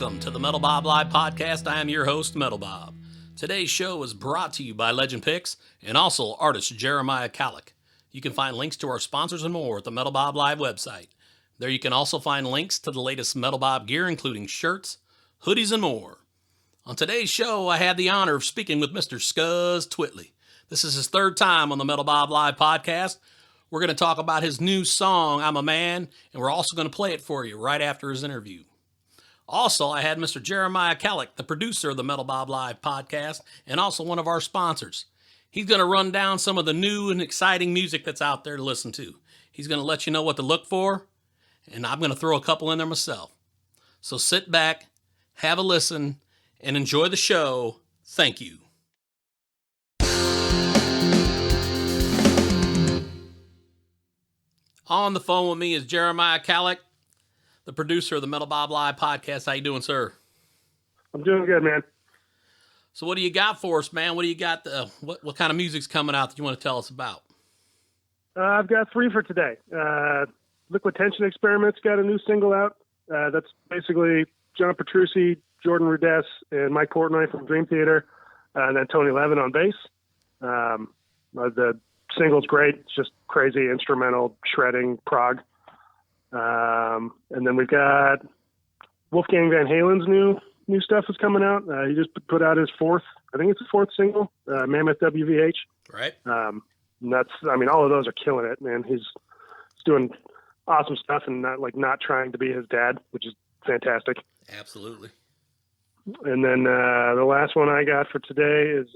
Welcome to the Metal Bob Live Podcast. I am your host, Metal Bob. Today's show is brought to you by Legend Picks and also artist Jeremiah Calick. You can find links to our sponsors and more at the Metal Bob Live website. There you can also find links to the latest Metal Bob gear, including shirts, hoodies, and more. On today's show, I had the honor of speaking with Mr. Scuzz Twittly. This is his third time on the Metal Bob Live Podcast. We're going to talk about his new song, I'm a Man, and we're also going to play it for you right after his interview. Also, I had Mr. Jeremiah Kalleck, the producer of the Metal Bob Live podcast, and also one of our sponsors. He's going to run down some of the new and exciting music that's out there to listen to. He's going to let you know what to look for, and I'm going to throw a couple in there myself. So sit back, have a listen, and enjoy the show. Thank you. On the phone with me is Jeremiah Kalleck, the producer of the Metal Bob Live podcast. How you doing, sir? I'm doing good, man. So what do you got for us, man? What do you got? What kind of music's coming out that you want to tell us about? I've got 3 for today. Liquid Tension Experiment's got a new single out. That's basically John Petrucci, Jordan Rudess, and Mike Portnoy from Dream Theater, and then Tony Levin on bass. The single's great. It's just crazy instrumental shredding prog. And then we've got Wolfgang Van Halen's new stuff is coming out. He just put out his 4th, I think it's his 4th single, Mammoth WVH. Right. And all of those are killing it, man. He's doing awesome stuff and not trying to be his dad, which is fantastic. Absolutely. And then the last one I got for today is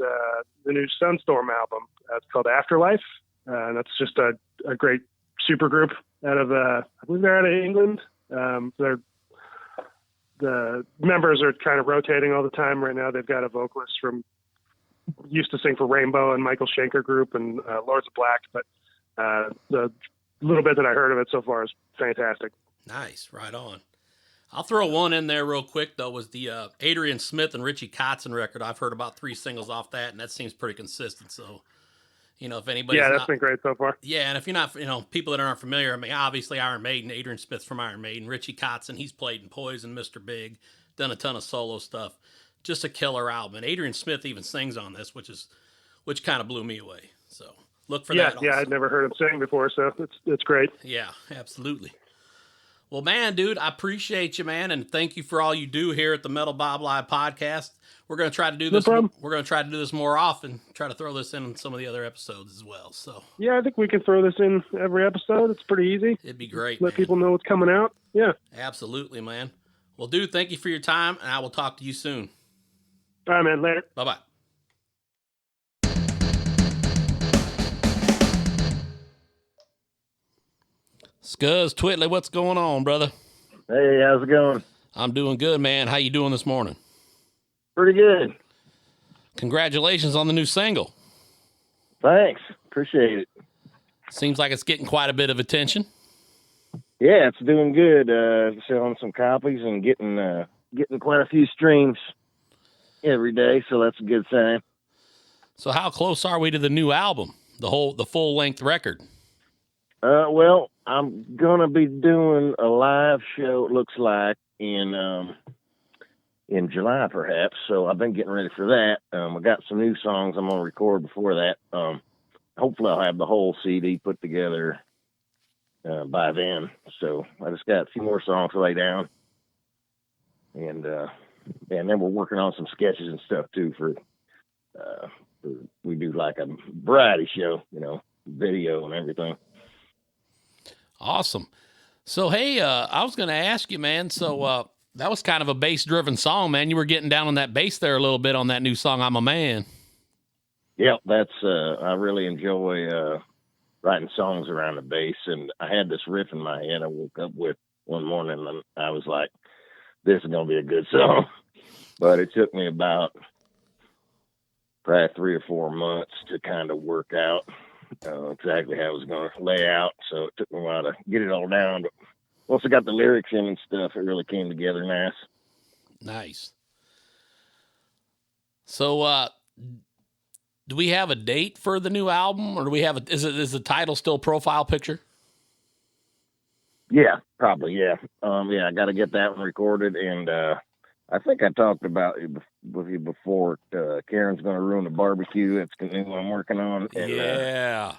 the new Sunstorm album. It's called Afterlife. And that's just a great super group out of, I believe they're out of England. The members are kind of rotating all the time right now. They've got a vocalist from, used to sing for Rainbow and Michael Schenker Group and Lords of Black, but the little bit that I heard of it so far is fantastic. Nice. Right on. I'll throw one in there real quick, though, was the Adrian Smith and Richie Kotzen record. I've heard about 3 singles off that, and that seems pretty consistent. So, if anybody's that's been great so far. Yeah, and if you're not, people that aren't familiar, obviously Iron Maiden, Adrian Smith's from Iron Maiden, Richie Kotzen, he's played in Poison, Mr. Big, done a ton of solo stuff. Just a killer album. And Adrian Smith even sings on this, which kind of blew me away. So look for that. Yeah, I'd never heard him sing before, so it's great. Yeah, absolutely. Well, man, dude, I appreciate you, man, and thank you for all you do here at the Metal Bob Live podcast. We're going to try to do this. No We're going to try to do this more often. Try to throw this in some of the other episodes as well. So yeah, I think we can throw this in every episode. It's pretty easy. It'd be great. Let people know what's coming out. Yeah, absolutely, man. Well, dude, thank you for your time, and I will talk to you soon. All right, man. Later. Bye-bye. Scuzz Twittly, what's going on, brother? Hey, how's it going? I'm doing good, man. How you doing this morning? Pretty good. Congratulations on the new single. Thanks. Appreciate it. Seems like it's getting quite a bit of attention. Yeah, it's doing good. Selling some copies and getting quite a few streams every day, so that's a good sign. So how close are we to the new album, the full-length record? Well, I'm gonna be doing a live show, it looks like, in July perhaps. So I've been getting ready for that. I got some new songs I'm gonna record before that. Hopefully I'll have the whole CD put together by then. So I just got a few more songs to lay down, and then we're working on some sketches and stuff too for we do like a variety show, video and everything. Awesome. So, hey, I was going to ask you, man, so that was kind of a bass-driven song, man. You were getting down on that bass there a little bit on that new song, I'm a Man. Yeah, that's, I really enjoy writing songs around the bass, and I had this riff in my head I woke up with one morning, and I was like, this is going to be a good song. But it took me about probably 3 or 4 months to kind of work out exactly how I was going to lay out. So it took me a while to get it all down. But once I got the lyrics in and stuff, it really came together nice. Nice. So, do we have a date for the new album, or do we have is the title still Profile Picture? Yeah, probably. Yeah. I got to get that one recorded and I think I talked about it with you before. Karen's going to ruin the barbecue. That's the new one I'm working on. And, Yeah.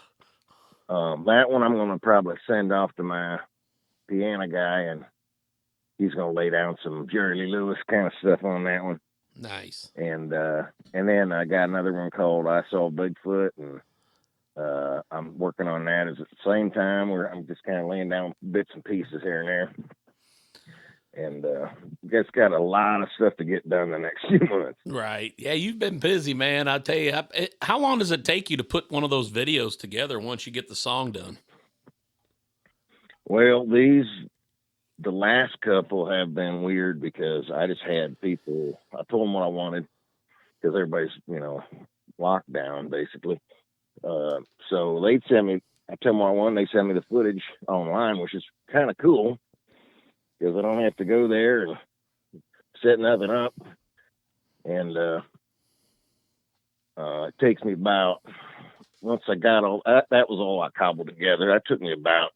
that one I'm going to probably send off to my piano guy, and he's going to lay down some Jerry Lee Lewis kind of stuff on that one. Nice. And then I got another one called I Saw Bigfoot, and I'm working on that at the same time where I'm just kind of laying down bits and pieces here and there. And just got a lot of stuff to get done the next few months. Right. Yeah, you've been busy, man. I tell you, how long does it take you to put one of those videos together once you get the song done? Well, the last couple have been weird because I just had people, I told them what I wanted because everybody's, locked down basically. So they'd send me, I tell them what I want, they send me the footage online, which is kind of cool because I don't have to go there and set nothing up. And it takes me about, once I got all that was all I cobbled together. That took me about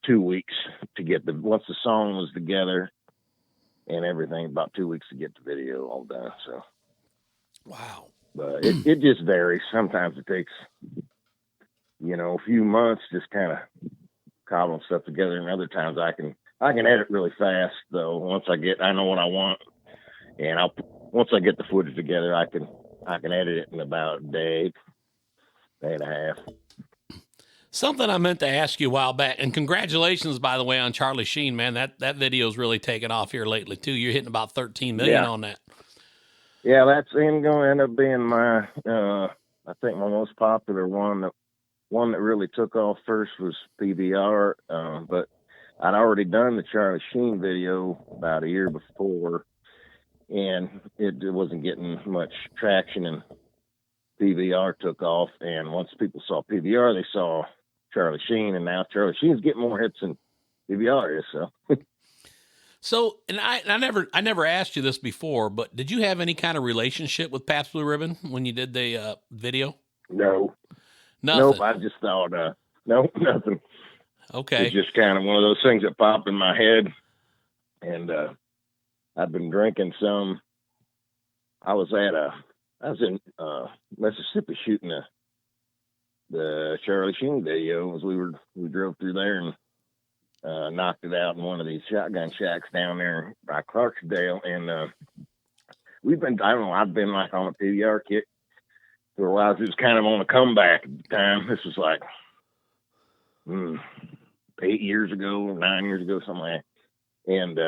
2 weeks to get once the song was together and everything, about 2 weeks to get the video all done. So, wow. But it just varies. Sometimes it takes, a few months just kind of cobbling stuff together, and other times I can edit really fast though. Once I know what I want, and once I get the footage together, I can edit it in about a day and a half. Something I meant to ask you a while back, and congratulations, by the way, on Charlie Sheen, man. That video's really taken off here lately too. You're hitting about 13 million on that. Yeah, that's going to end up being my, I think my most popular one. The one that really took off first was PBR, but I'd already done the Charlie Sheen video about a year before, and it wasn't getting much traction, and PBR took off. And once people saw PBR, they saw Charlie Sheen, and now Charlie Sheen's getting more hits than PBR is. So, so, and I never asked you this before, but did you have any kind of relationship with Pabst Blue Ribbon when you did the video? No, nothing. Nope. I just thought, nope, nothing. Okay. It's just kind of one of those things that popped in my head, and I've been drinking some. I was in Mississippi shooting the Charlie Sheen video as we drove through there and knocked it out in one of these shotgun shacks down there by Clarksdale. And I've been like on a PBR kick for a while. It was kind of on a comeback at the time. This was like 8 years ago, 9 years ago, something like that. And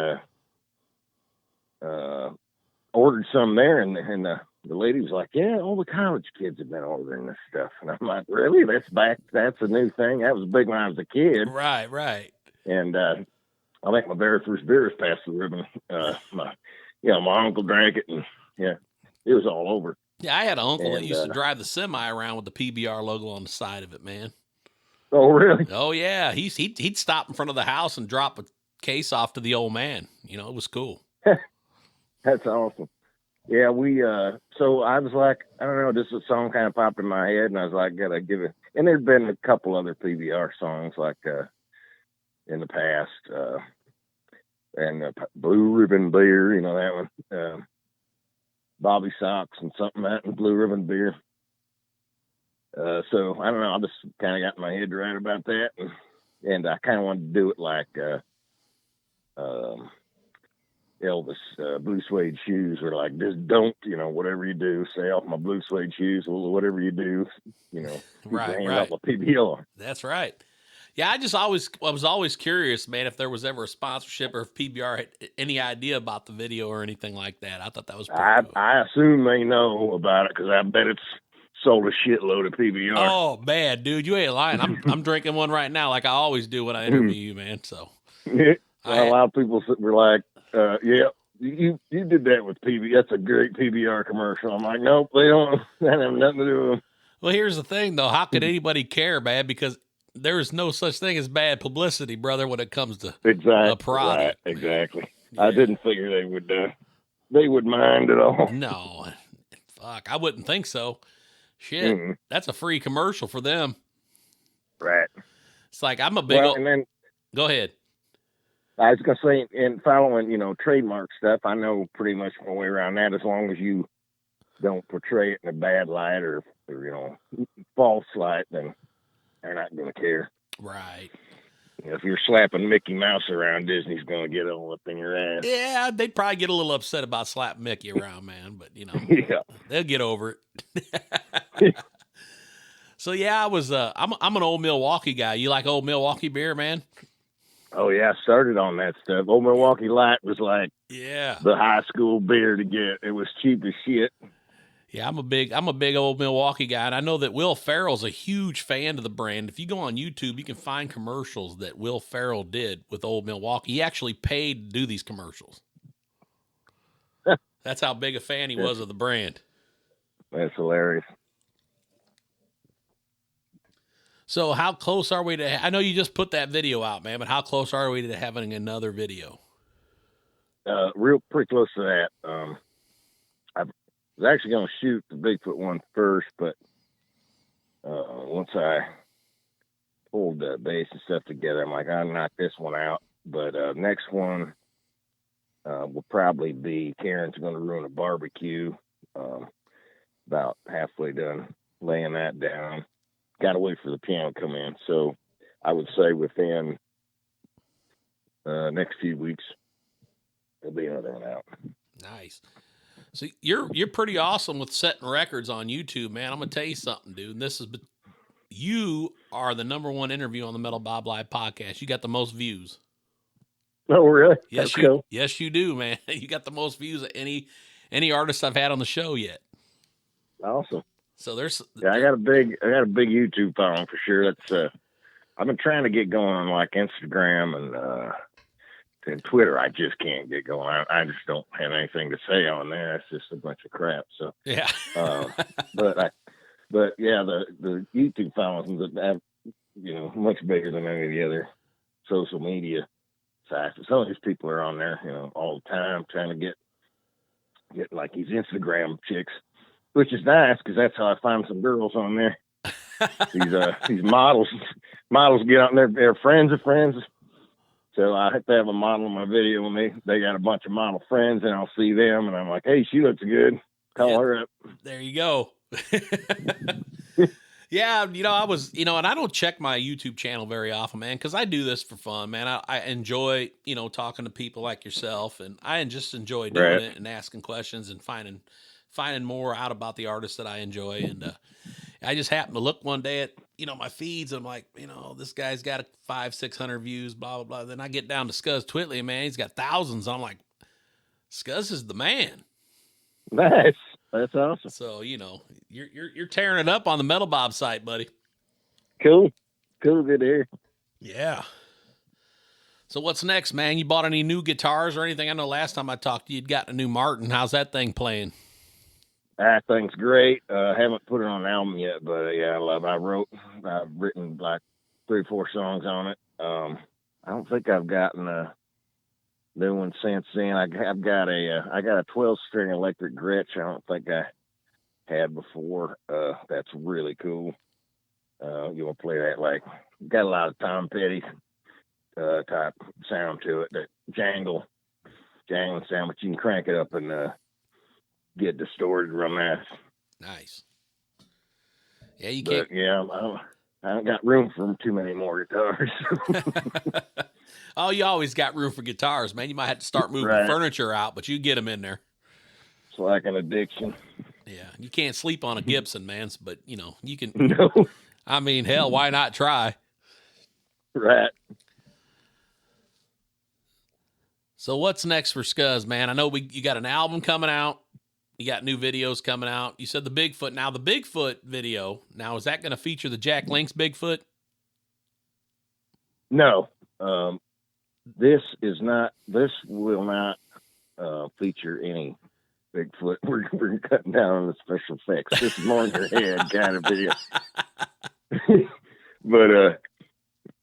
ordered some there, and the lady was like, "Yeah, all the college kids have been ordering this stuff." And I'm like, "Really? That's a new thing? That was big when I was a kid." Right. And I think my very first beer was Pabst Blue Ribbon. My uncle drank it, and yeah, it was all over. Yeah, I had an uncle that used to drive the semi around with the PBR logo on the side of it, man. Oh, really? Oh, yeah. He'd stop in front of the house and drop a case off to the old man. It was cool. That's awesome. Yeah, so I was like, I don't know, this song kind of popped in my head, and I was like, gotta give it. And there'd been a couple other PBR songs like in the past, and Blue Ribbon Beer, that one, Bobby Socks and something that, and Blue Ribbon Beer. So I don't know, I just kind of got my head right about that, and I kind of wanted to do it like Elvis, blue suede shoes were like, just don't, whatever you do, say off my blue suede shoes, whatever you do, right. Off a PBR. That's right. Yeah, I was always curious, man, if there was ever a sponsorship or if PBR had any idea about the video or anything like that. I thought that was pretty cool. I assume they know about it because I bet it's sold a shitload of PBR. Oh man, dude, you ain't lying. I'm drinking one right now, like I always do when I interview you, man. So a lot of people were like, "Yeah, you did that with PBR. That's a great PBR commercial." I'm like, "Nope, they don't. That have nothing to do with them." Well, here's the thing, though. How could anybody care, man? Because there is no such thing as bad publicity, brother, when it comes to a product. Right, exactly. Yeah. I didn't figure they would mind at all. No, fuck, I wouldn't think so. Shit, That's a free commercial for them. Right. It's like I'm a big and then go ahead. I was gonna say, in following, trademark stuff, I know pretty much my way around that. As long as you don't portray it in a bad light or false light, then they're not gonna care. Right. If you're slapping Mickey Mouse around, Disney's gonna get all up in your ass. Yeah, they'd probably get a little upset about slapping Mickey around, man. But Yeah. they'll get over it. So yeah, I'm an old Milwaukee guy. You like old Milwaukee beer, man? Oh yeah, I started on that stuff. Old Milwaukee Light was like the high school beer to get. It was cheap as shit. Yeah, I'm a big old Milwaukee guy, and I know that Will Ferrell's a huge fan of the brand. If you go on YouTube, you can find commercials that Will Ferrell did with Old Milwaukee. He actually paid to do these commercials. That's how big a fan he was of the brand. That's hilarious. So how close are we to, I know you just put that video out, man, but how close are we to having another video? Pretty close to that. I was actually going to shoot the Bigfoot one first, but once I pulled the base and stuff together, I'm like, I'll knock this one out. But next one will probably be Karen's Going to Ruin a Barbecue. About halfway done laying that down. Got to wait for the piano to come in. So I would say within next few weeks, there'll be another one out. Nice. So you're pretty awesome with setting records on YouTube, man. I'm gonna tell you something, dude. And you are the #1 interview on the Metal Bob Live podcast. You got the most views. Oh, really? Yes, cool. Yes, you do, man. You got the most views of any artist I've had on the show yet. Awesome. So I got a big YouTube following for sure. That's I've been trying to get going on like Instagram and Twitter. I just can't get going. I just don't have anything to say on there. It's just a bunch of crap. So yeah. But yeah, the YouTube followings that much bigger than any of the other social media sites. Some of these people are on there, all the time trying to get like these Instagram chicks, which is nice because that's how I find some girls on there. These models get on there. They're friends of friends. So I have to have a model in my video when they got a bunch of model friends, and I'll see them, and I'm like, hey, she looks good. Call her up. There you go. Yeah, I was, and I don't check my YouTube channel very often, man, because I do this for fun, man. I enjoy, talking to people like yourself, and I just enjoy doing it and asking questions and finding more out about the artists that I enjoy. And I just happened to look one day at, my feeds. And I'm like, this guy's got 500-600 views, blah, blah, blah. Then I get down to Scuzz Twittly, man, he's got thousands. I'm like, Scuzz is the man. Nice. That's awesome. So, you're tearing it up on the Metal Bob site, buddy. Cool. Good to hear. Yeah. So what's next, man? You bought any new guitars or anything? I know last time I talked to you, you'd gotten a new Martin. How's that thing playing? That thing's great. Haven't put it on an album yet, but yeah, I love it. I've written like 3 or 4 songs on it. I don't think I've gotten a new one since then. I got a 12-string electric Gretsch. I don't think I had before. That's really cool. You want to play that, like, got a lot of Tom Petty type sound to it, that jangling sound, but you can crank it up and get distorted real nice. Nice. Yeah, you can't. But yeah, I haven't got room for too many more guitars. Oh, you always got room for guitars, man. You might have to start moving furniture out, but you get them in there. It's like an addiction. Yeah, you can't sleep on a Gibson, man, but, you can. No. I mean, hell, why not try? Right. So what's next for Scuzz, man? I know you got an album coming out. You got new videos coming out. You said the Bigfoot. Now, the Bigfoot video, is that going to feature the Jack Link's Bigfoot? No. This will not feature any Bigfoot. We're cutting down on the special effects. This is more in your head kind of video. But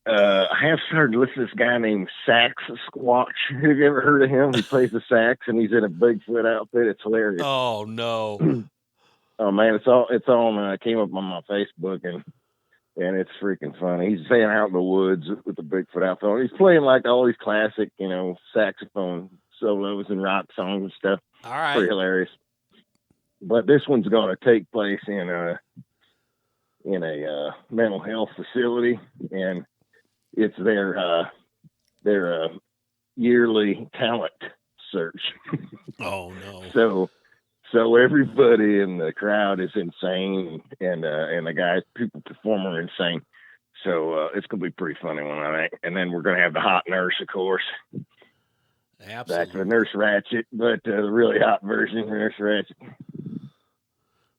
I have started listening to this guy named Sax Squatch. Have you ever heard of him? He plays the sax and he's in a Bigfoot outfit. It's hilarious. Oh no. Oh man, it's all came up on my Facebook, and and it's freaking funny. He's staying out in the woods with the Bigfoot outfit. He's playing like all these classic, saxophone solos and rock songs and stuff. All right. Pretty hilarious. But this one's going to take place in a mental health facility, and it's their yearly talent search. Oh no! So everybody in the crowd is insane, and the people performing are insane. So it's gonna be pretty funny one, I think. And then we're gonna have the hot nurse, of course. Absolutely. Back to Nurse Ratchet, but the really hot version of Nurse Ratchet.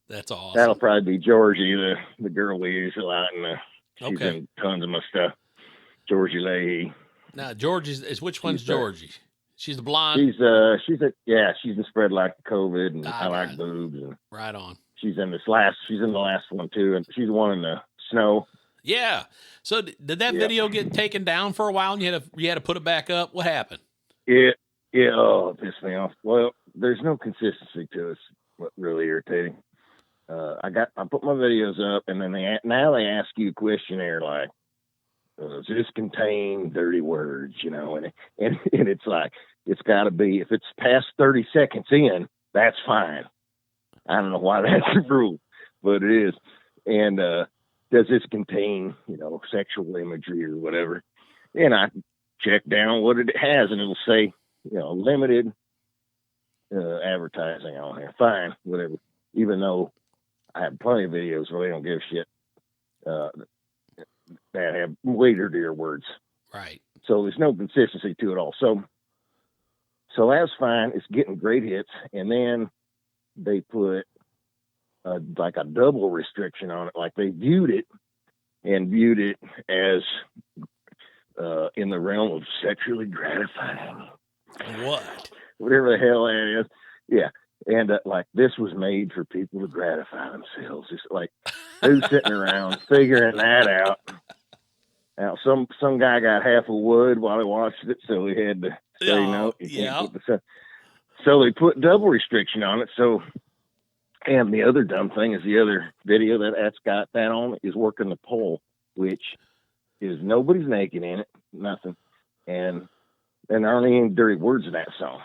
That's awesome. That'll probably be Georgie, the girl we use a lot, and she's Okay. in tons of my stuff. Georgie Leahy. Now, Georgie's which one's Georgie? She's the blonde. She's been spread like COVID, and I like boobs. And right on. She's in the last one too, and she's the one in the snow. Yeah. So did that video get taken down for a while, and you had to put it back up? What happened? It pissed me off. Well, there's no consistency to it. It's what really irritating. I put my videos up, and then they ask you a questionnaire like, does this contain dirty words? And it's like, it's got to be, if it's past 30 seconds in, that's fine. I don't know why that's the rule, but it is. And does this contain, sexual imagery or whatever? And I check down what it has, and it'll say, limited advertising on here. Fine, whatever. Even though I have plenty of videos where they don't give a shit that have way dirtier words. Right. So there's no consistency to it all. So that's fine. It's getting great hits. And then they put like a double restriction on it. Like they viewed it as in the realm of sexually gratifying. What? Whatever the hell that is. Yeah. And like this was made for people to gratify themselves. It's like who's sitting around figuring that out. Now some guy got half a wood while he watched it, so he had to say no. So they put double restriction on it. So, and the other dumb thing is the other video that's got that on is Working the Pole, which is nobody's naked in it, nothing, and there aren't any dirty words in that song.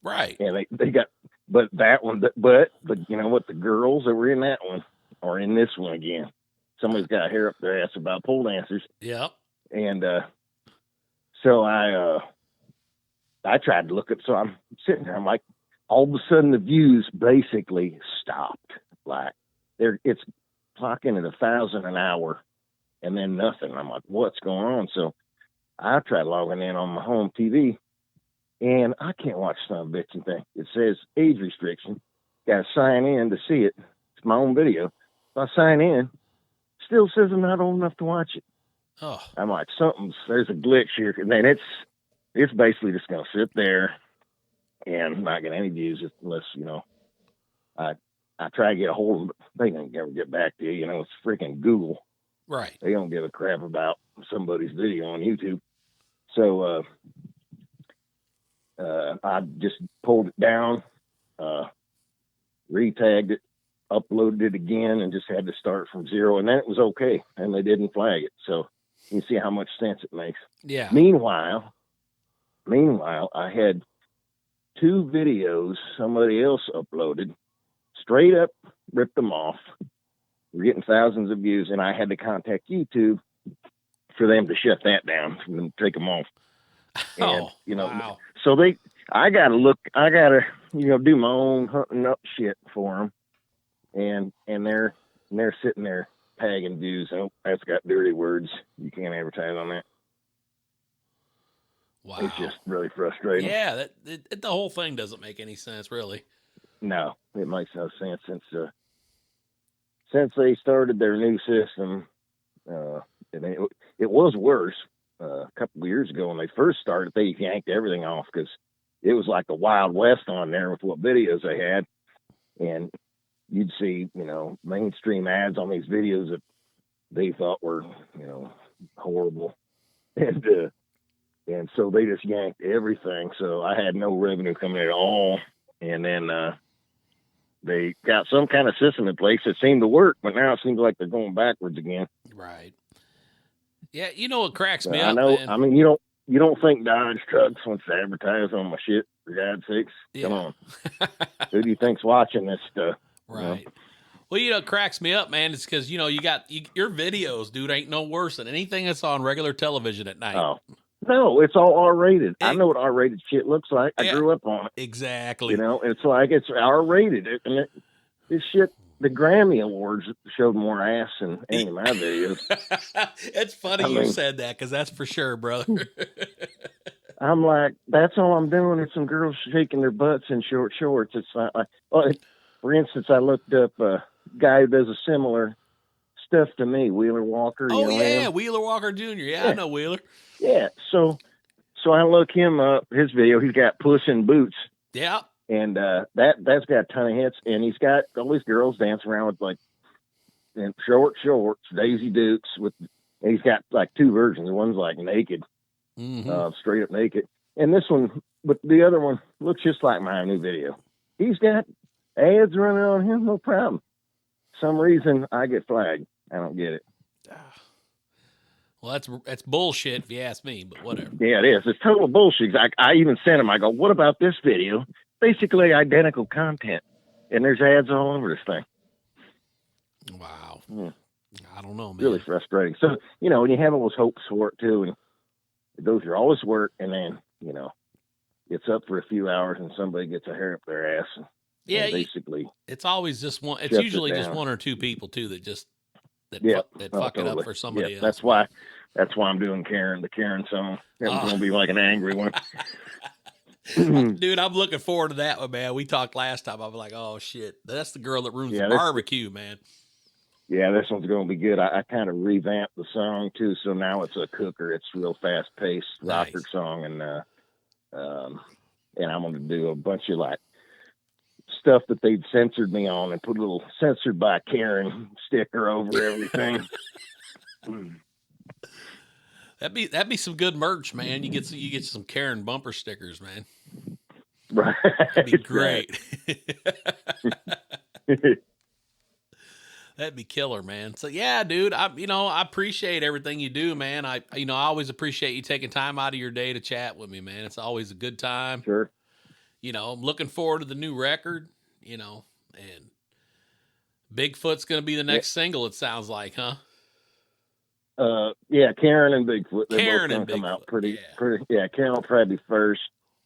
Right. And they got. But that one, but you know what? The girls that were in that one are in this one again. Somebody's got hair up their ass about pole dancers. Yep. And so I tried to look at. So I'm sitting there. I'm like, all of a sudden the views basically stopped. Like it's clocking at 1,000 an hour, and then nothing. I'm like, what's going on? So I tried logging in on my home TV. And I can't watch some bitch and thing. It says age restriction. Got to sign in to see it. It's my own video. If I sign in, still says I'm not old enough to watch it. Oh. I'm like, there's a glitch here. And then it's basically just going to sit there and not get any views unless, I try to get a hold of it. They don't ever get back to you. It's freaking Google. Right. They don't give a crap about somebody's video on YouTube. So, I just pulled it down, retagged it, uploaded it again, and just had to start from zero. And then it was okay, and they didn't flag it. So you can see how much sense it makes. Yeah. Meanwhile, I had 2 videos somebody else uploaded, straight up ripped them off. We're getting thousands of views, and I had to contact YouTube for them to shut that down, for them to take them off. And, wow. So I gotta do my own hunting up shit for them. And they're sitting there tagging views. Oh, that's got dirty words. You can't advertise on that. Wow. It's just really frustrating. Yeah. The whole thing doesn't make any sense, really. No, it makes no sense since they started their new system. It was worse. A couple of years ago when they first started, they yanked everything off because it was like the Wild West on there with what videos they had. And you'd see, mainstream ads on these videos that they thought were, horrible. And so they just yanked everything. So I had no revenue coming at all. And then they got some kind of system in place that seemed to work, but now it seems like they're going backwards again. Right. Yeah, you know what cracks me I up, know. man? I mean, you don't think Dodge trucks wants to advertise on my shit, for God's sakes? Come on. Who do you think's watching this stuff? Right. You know? Well, you know, it cracks me up, man. It's because, you know, your videos, dude, ain't no worse than anything that's on regular television at night. Oh. No, it's all R-rated. I know what R-rated shit looks like. I grew up on it. Exactly. You know, it's like it's R-rated. This shit, the Grammy Awards showed more ass than any of my videos. It's funny you said that, because that's for sure, brother. I'm like, that's all I'm doing is some girls shaking their butts in short shorts. It's not like, for instance, I looked up a guy who does a similar stuff to me, Wheeler Walker. Oh, you know yeah, him? Wheeler Walker Jr. Yeah, I know Wheeler. Yeah, so I look him up, his video. He's got Puss in Boots. Yeah. And that's got a ton of hits. And he's got all these girls dancing around with, like, in short shorts, Daisy Dukes. And he's got, like, two versions. One's, like, naked, straight up naked. And this one, but the other one looks just like my new video. He's got ads running on him, no problem. Some reason I get flagged. I don't get it. Well, that's bullshit if you ask me, but whatever. Yeah, it is. It's total bullshit. I even sent him. I go, what about this video? Basically identical content, and there's ads all over this thing. Wow. Yeah. I don't know, man. Really frustrating. So, you know, when you have all those hopes for it too, and it goes through all this work, and then, you know, it's up for a few hours, and somebody gets a hair up their ass. And basically, it's always just one. It's usually just one or two people too that fuck it up for somebody else. That's why I'm doing the Karen song. It's going to be like an angry one. Dude, I'm looking forward to that one, man. We talked last time. I was like, oh shit, that's the girl that ruins the barbecue, man. Yeah, this one's going to be good. I kind of revamped the song too, so now it's a cooker. It's real fast paced rocker song, and I'm going to do a bunch of like stuff that they'd censored me on and put a little censored by Karen sticker over everything. That'd be some good merch, man. You get some Karen bumper stickers, man. Right. That'd be great. That'd be killer, man. So yeah, dude, I appreciate everything you do, man. I always appreciate you taking time out of your day to chat with me, man. It's always a good time. Sure. You know, I'm looking forward to the new record, you know, and Bigfoot's going to be the next single, it sounds like, huh? Yeah, Karen and Bigfoot. Karen both and Bigfoot. Come out pretty. Yeah, Karen will probably be first.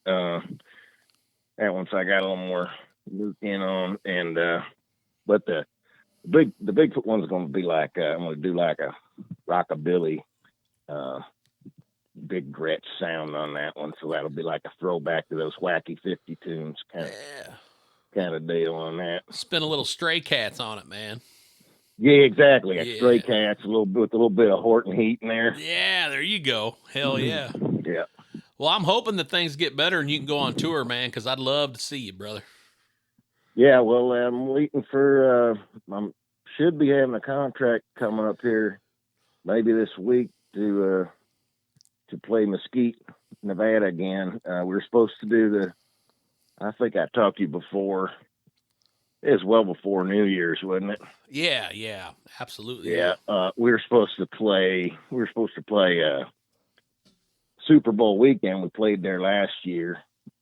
That once I got a little more moved in on, and but the Bigfoot one's going to be like I'm going to do like a rockabilly, big Gretsch sound on that one, so that'll be like a throwback to those wacky 50 tunes kind of deal on that. Spin a little Stray Cats on it, man. Yeah, exactly. Stray Cats, with a little bit of Horton Heat in there. Yeah, there you go. Hell yeah. Yeah. Well, I'm hoping that things get better and you can go on tour, man, because I'd love to see you, brother. Yeah, well, I'm waiting for. I should be having a contract coming up here, maybe this week to play Mesquite, Nevada again. We were supposed to do I think I talked to you before. It was well before New Year's, wasn't it? Yeah, absolutely. Yeah, we were supposed to play Super Bowl weekend. We played there last year,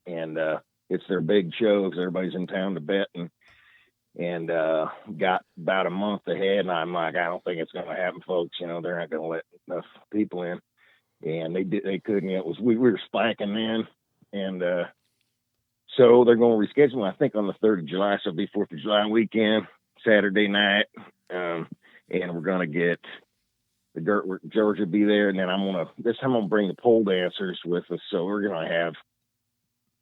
and it's their big show because everybody's in town to bet, and got about a month ahead. And I'm like, I don't think it's going to happen, folks. You know, they're not going to let enough people in, and they couldn't. It was we were spiking then, and so they're going to reschedule, I think, on the 3rd of July. So it'll be 4th of July weekend, Saturday night. And we're going to get the Gertworth Georgia be there. And then this time I'm going to bring the pole dancers with us. So we're going to have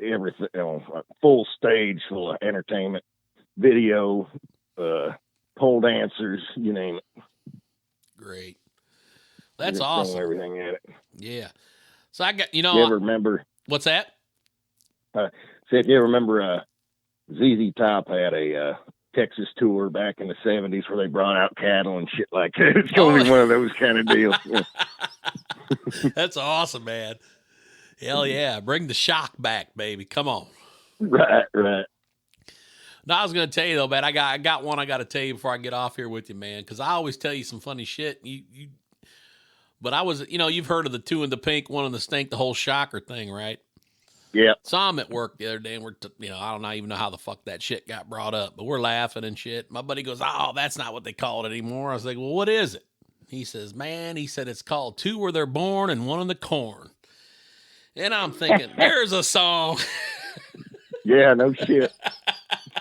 everything, a full stage full of entertainment, video, pole dancers, you name it. Great. That's awesome. Everything at it. Yeah. So I got, You ever remember? What's that? So if you ever remember, ZZ Top had a Texas tour back in the 70s where they brought out cattle and shit like that. It's going to be one of those kind of deals. That's awesome, man. Hell yeah. Bring the shock back, baby. Come on. Right. No, I was gonna tell you though, man. I got one I got to tell you before I get off here with you, man. Because I always tell you some funny shit. But I was, you've heard of the 2 in the pink, 1 in the stink, the whole shocker thing, right? Yeah. So I'm at work the other day, and I don't even know how the fuck that shit got brought up, but we're laughing and shit. My buddy goes, "Oh, that's not what they call it anymore." I was like, "Well, what is it?" He says, "Man," he said, "it's called 2 where they're born and 1 in the corn." And I'm thinking, there's a song. Yeah, no shit.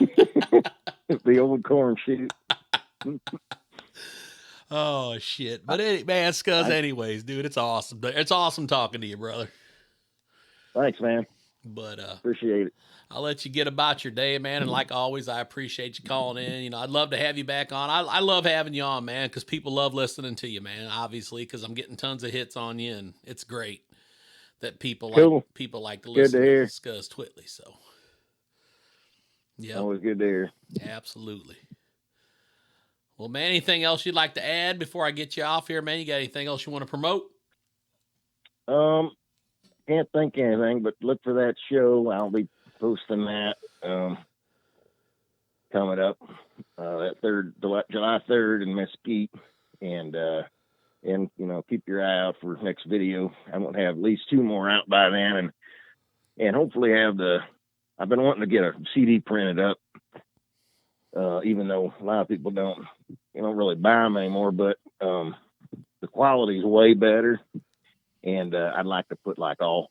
The old corn shoot. Oh, shit. But man, Scuzz, anyways, dude, it's awesome. It's awesome talking to you, brother. Thanks, man. But appreciate it. I'll let you get about your day, man. And like always, I appreciate you calling in. I'd love to have you back on. I love having you on, man, because people love listening to you, man, obviously, because I'm getting tons of hits on you, and it's great that people like to listen to Scuzz Twittly. So, yeah. Always good to hear. Absolutely. Well, man, anything else you'd like to add before I get you off here, man? You got anything else you want to promote? Can't think of anything, but look for that show. I'll be posting that coming up that July 3rd in Mesquite, and keep your eye out for next video. I'm gonna have at least 2 more out by then, and hopefully have I've been wanting to get a CD printed up, even though a lot of people don't really buy them anymore, but the quality is way better. And I'd like to put like a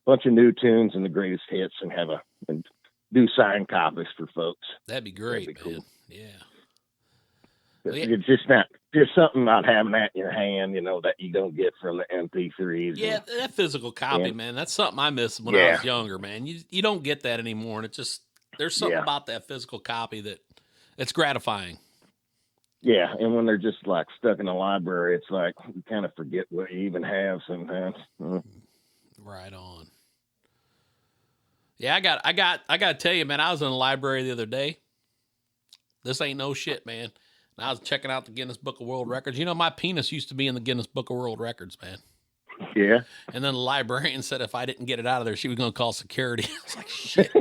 bunch of new tunes and the greatest hits and do signed copies for folks. That'd be great, man. Cool. Yeah. It's just something about having that in your hand, that you don't get from the MP3s. Yeah, that physical copy, man. That's something I missed when I was younger, man. You don't get that anymore. And there's something about that physical copy that it's gratifying. Yeah, and when they're just like stuck in the library, it's like you kind of forget what you even have sometimes. Right on. Yeah, I got to tell you, man. I was in the library the other day. This ain't no shit, man. And I was checking out the Guinness Book of World Records. My penis used to be in the Guinness Book of World Records, man. Yeah. And then the librarian said if I didn't get it out of there, she was going to call security. I was like, shit.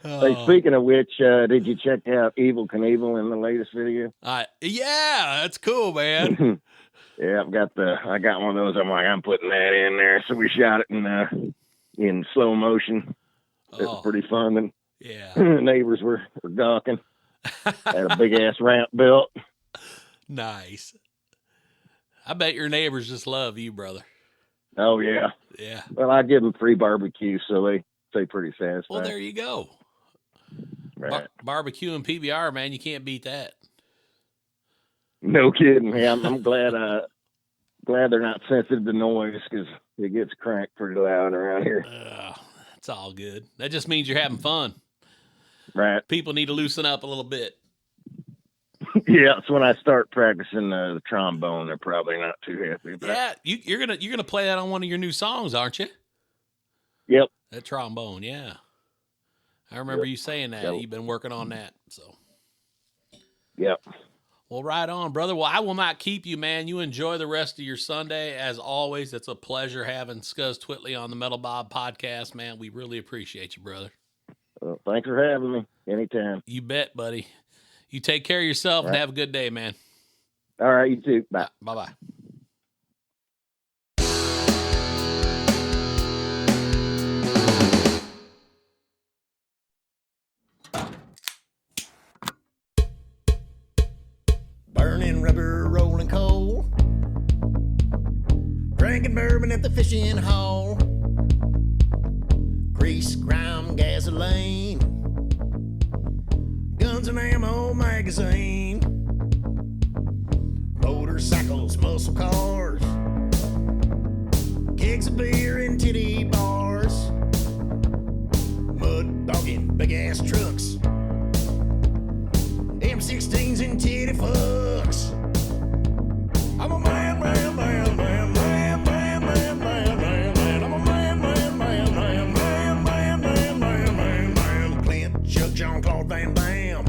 Hey, speaking of which, did you check out Evel Knievel in the latest video? Yeah, that's cool, man. Yeah, I got one of those. I'm putting that in there. So we shot it in slow motion. It was pretty fun. And yeah, the neighbors were gawking. Had a big ass ramp built. Nice. I bet your neighbors just love you, brother. Oh yeah. Yeah. Well, I give them free barbecue, so they stay pretty satisfied. Well, there you go. Right. Barbecue and PBR, man, you can't beat that. No kidding, man. I'm glad they're not sensitive to noise, because it gets cranked pretty loud around here. It's all good. That just means you're having fun. Right. People need to loosen up a little bit. Yeah, it's when I start practicing the trombone, they're probably not too happy about. Yeah, you're gonna play that on one of your new songs, aren't you? Yep. That trombone, yeah. I remember you saying that. Yep. You've been working on that, so. Yep. Well, right on, brother. Well, I will not keep you, man. You enjoy the rest of your Sunday. As always, it's a pleasure having Scuzz Twittly on the Metal Bob podcast, man. We really appreciate you, brother. Well, thanks for having me. Anytime. You bet, buddy. You take care of yourself and have a good day, man. All right, you too. Bye. Bye-bye. Burning rubber, rolling coal, drinking bourbon at the fishing hole, grease, grime, gasoline, guns and ammo magazine, motorcycles, muscle cars, kegs of beer and titty bars, mud dogging big ass trucks, M16s and titty fucks. I'm a man, man, man, man, man, man, man, man, man, man. I'm a man, man, man, man, man, man, man, man, man, man. Clint, Chuck, Jean-Claude Van Damme.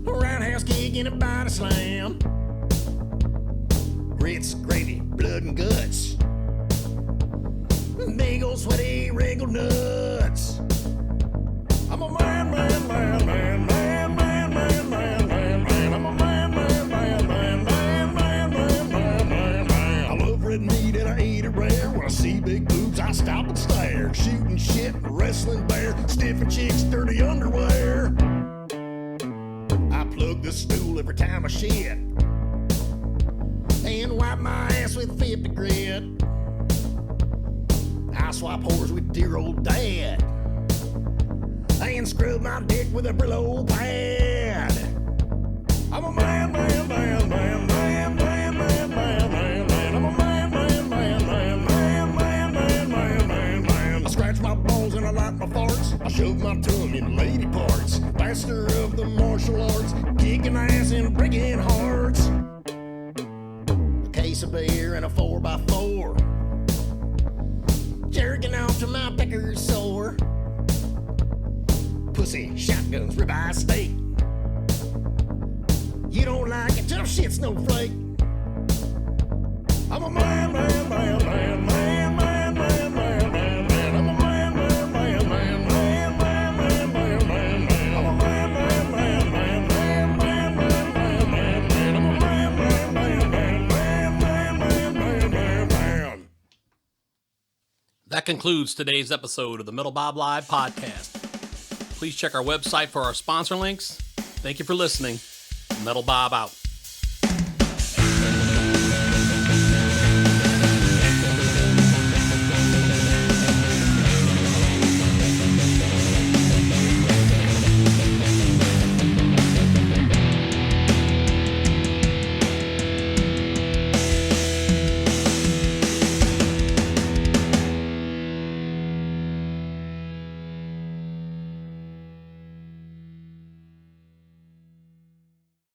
Roundhouse kick and a body slam. Grits, gravy, blood and guts. sweaty, wrinkled nuts. I'm a man, man, man, man, man, man, man, man, man, man. I'm a man, man, man, man, man, man, man, man, man, man. I love red meat and I eat it rare. When I see big boobs, I stop and stare. Shooting shit, wrestling bear, sniffing chicks, dirty underwear. I plug the stool every time I shit and wipe my ass with 50 grit. I swap whores with dear old dad and scrub my dick with a Brillo pad. I'm a man, man, man, man, man, man, man, man, man, man. I'm a man, man, man, man, man, man, man, man, man, man. I scratch my balls and I like my farts. I shove my tongue in lady parts. Master of the martial arts, kicking ass and breaking hearts. A case of beer and a 4x4, jerking off till my pecker's sore. Pussy, shotguns, ribeye steak. You don't like it, tough shit, snowflake. I'm a man, man, man, man, man, man, man, man, man, man. I'm a man, man, man, man, man, man, man, man, man, man. I'm a man, man, man, man, man, man, man, man, man, man. I'm a man, man, man, man, man, man, man, man, man. That concludes today's episode of the Metal Bob Live podcast. Please check our website for our sponsor links. Thank you for listening. Metal Bob out.